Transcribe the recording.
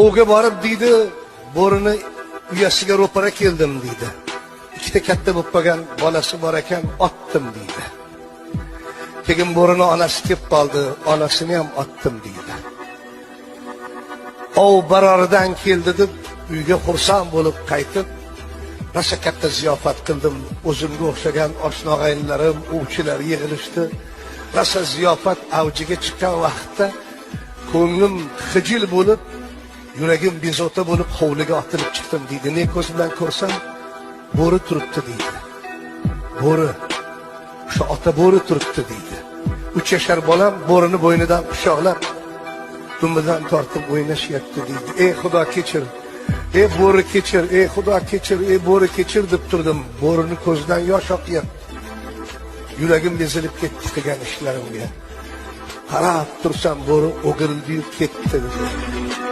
Ovga borib deydi, bo'rini uyasiga ro'para keldim deydi. Ikkita katta bo'lib qolgan bolasi bor ekan, otdim deydi. Keyin bo'rini onasi kelib qoldi, onasini ham otdim deydi. Ov baroridan keldi deb uyga xursand bo'lib qaytib, rosa katta ziyofat qildim. O'zimga o'xshagan oshna-og'aynilarim, ovchilar yig'ilishdi. Rosa ziyofat avjiga chiqqan vaqtda ko'nglim xijil bo'lib, yuragim bezovta bo'lib hovliga otilib chiqdim deydi. Ne ko'z bilan ko'rsam, bo'ri turibdi deydi. Bo'ri, o'sha ota bo'ri turibdi deydi. 3 yashar bolam bo'rini bo'ynidan quchoqlab, dumidan tortib o'ynashyapti deydi. Ey Xudo kechir, ey bo'ri kechir, ey Xudo kechir, ey bo'ri kechir deb turdim. Bo'rini ko'zidan yosh oqyapti. Yuragim bezilib ketdi qilgan ishlarimga. Qarab tursam bo'ri o'girildi-yu ketdi dedi.